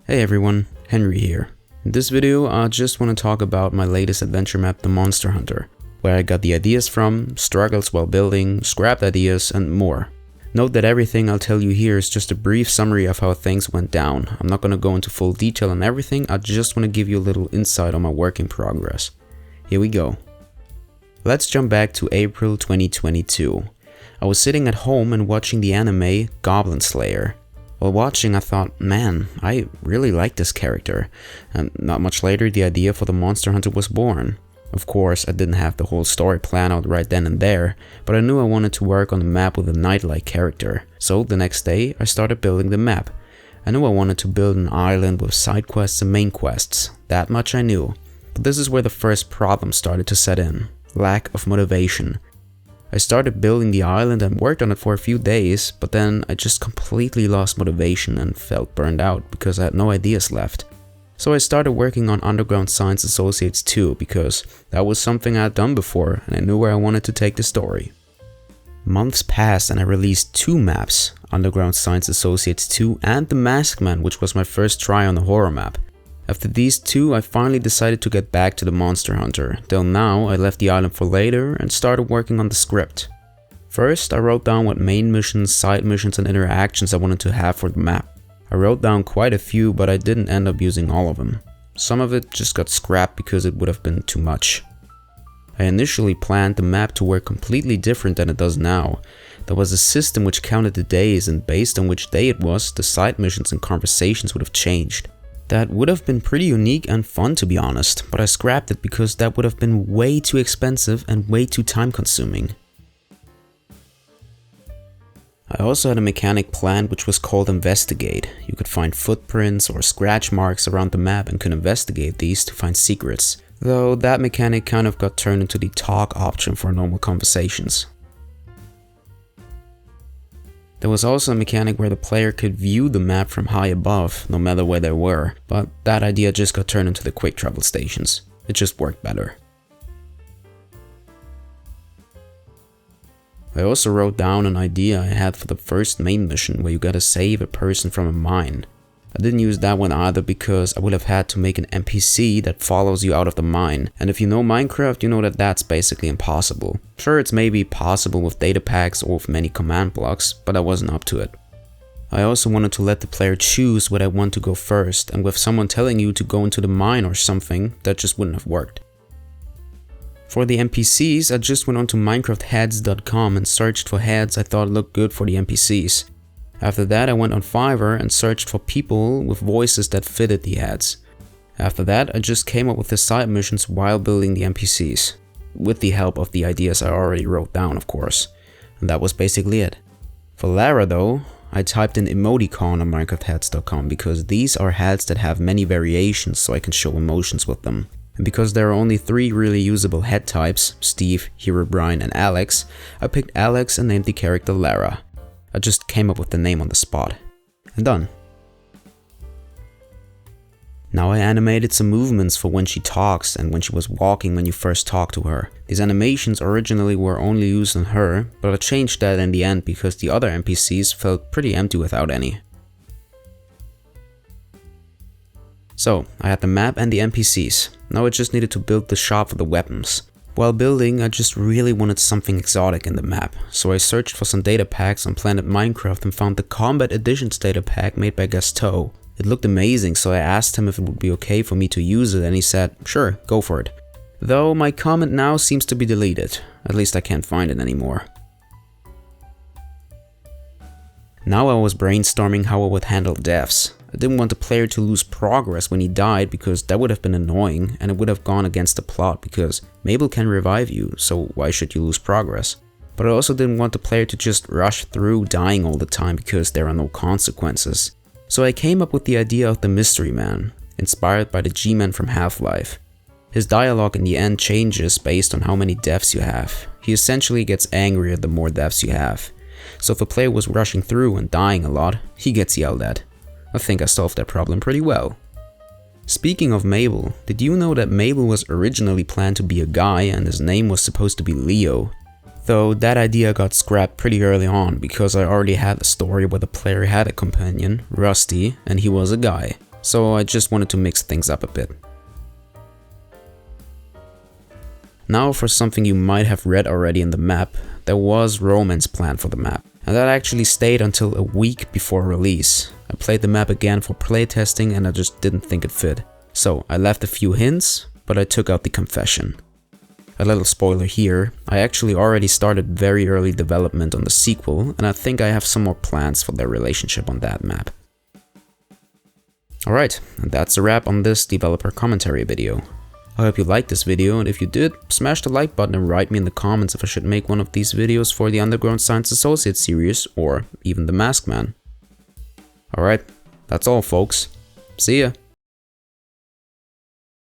Hey everyone, Henry here. In this video, I just want to talk about my latest adventure map, the Monster Hunter, where I got the ideas from, struggles while building, scrapped ideas, and more. Note that everything I'll tell you here is just a brief summary of how things went down. I'm not going to go into full detail on everything, I just want to give you a little insight on my work in progress. Here we go. Let's jump back to April 2022. I was sitting at home and watching the anime Goblin Slayer. While watching, I thought, man, I really like this character, and not much later the idea for the Monster Hunter was born. Of course, I didn't have the whole story planned out right then and there, but I knew I wanted to work on the map with a knight-like character, so the next day I started building the map. I knew I wanted to build an island with side quests and main quests, that much I knew. But this is where the first problem started to set in: lack of motivation. I started building the island and worked on it for a few days, but then I just completely lost motivation and felt burned out because I had no ideas left. So I started working on Underground Science Associates 2 because that was something I had done before and I knew where I wanted to take the story. Months passed and I released 2 maps, Underground Science Associates 2 and The Masked Man, which was my first try on the horror map. After these 2, I finally decided to get back to the Monster Hunter, till now I left the island for later and started working on the script. First, I wrote down what main missions, side missions and interactions I wanted to have for the map. I wrote down quite a few, but I didn't end up using all of them. Some of it just got scrapped because it would have been too much. I initially planned the map to work completely different than it does now. There was a system which counted the days, and based on which day it was, the side missions and conversations would have changed. That would have been pretty unique and fun, to be honest, but I scrapped it because that would have been way too expensive and way too time consuming. I also had a mechanic planned which was called Investigate. You could find footprints or scratch marks around the map and could investigate these to find secrets, though that mechanic kind of got turned into the talk option for normal conversations. There was also a mechanic where the player could view the map from high above, no matter where they were, but that idea just got turned into the quick travel stations. It just worked better. I also wrote down an idea I had for the first main mission where you gotta save a person from a mine. I didn't use that one either because I would have had to make an NPC that follows you out of the mine, and if you know Minecraft, you know that that's basically impossible. Sure, it's maybe possible with data packs or with many command blocks, but I wasn't up to it. I also wanted to let the player choose where they want to go first, and with someone telling you to go into the mine or something, that just wouldn't have worked. For the NPCs, I just went onto minecraftheads.com and searched for heads I thought looked good for the NPCs. After that, I went on Fiverr and searched for people with voices that fitted the ads. After that, I just came up with the side missions while building the NPCs. With the help of the ideas I already wrote down, of course. And that was basically it. For Lara though, I typed in emoticon on minecraftheads.com because these are heads that have many variations so I can show emotions with them. And because there are only 3 really usable head types, Steve, Herobrine and Alex, I picked Alex and named the character Lara. I just came up with the name on the spot. And done. Now I animated some movements for when she talks and when she was walking when you first talk to her. These animations originally were only used on her, but I changed that in the end because the other NPCs felt pretty empty without any. So, I had the map and the NPCs. Now I just needed to build the shop for the weapons. While building, I just really wanted something exotic in the map, so I searched for some data packs on Planet Minecraft and found the Combat Editions data pack made by Gasto. It looked amazing, so I asked him if it would be okay for me to use it and he said, sure, go for it. Though my comment now seems to be deleted, at least I can't find it anymore. Now I was brainstorming how I would handle deaths. I didn't want the player to lose progress when he died because that would have been annoying and it would have gone against the plot because Mabel can revive you, so why should you lose progress? But I also didn't want the player to just rush through dying all the time because there are no consequences. So I came up with the idea of the Mystery Man, inspired by the G-Man from Half-Life. His dialogue in the end changes based on how many deaths you have. He essentially gets angrier the more deaths you have. So if a player was rushing through and dying a lot, he gets yelled at. I think I solved that problem pretty well. Speaking of Mabel, did you know that Mabel was originally planned to be a guy and his name was supposed to be Leo? Though that idea got scrapped pretty early on because I already had a story where the player had a companion, Rusty, and he was a guy. so I just wanted to mix things up a bit. Now for something you might have read already in the map, there was romance planned for the map, and that actually stayed until a week before release. I played the map again for playtesting and I just didn't think it fit. So I left a few hints, but I took out the confession. A little spoiler here, I actually already started very early development on the sequel, and I think I have some more plans for their relationship on that map. Alright, and that's a wrap on this developer commentary video. I hope you liked this video, and if you did, smash the like button and write me in the comments if I should make one of these videos for the Underground Science Associate series, or even the Masked Man. Alright, that's all folks. See ya!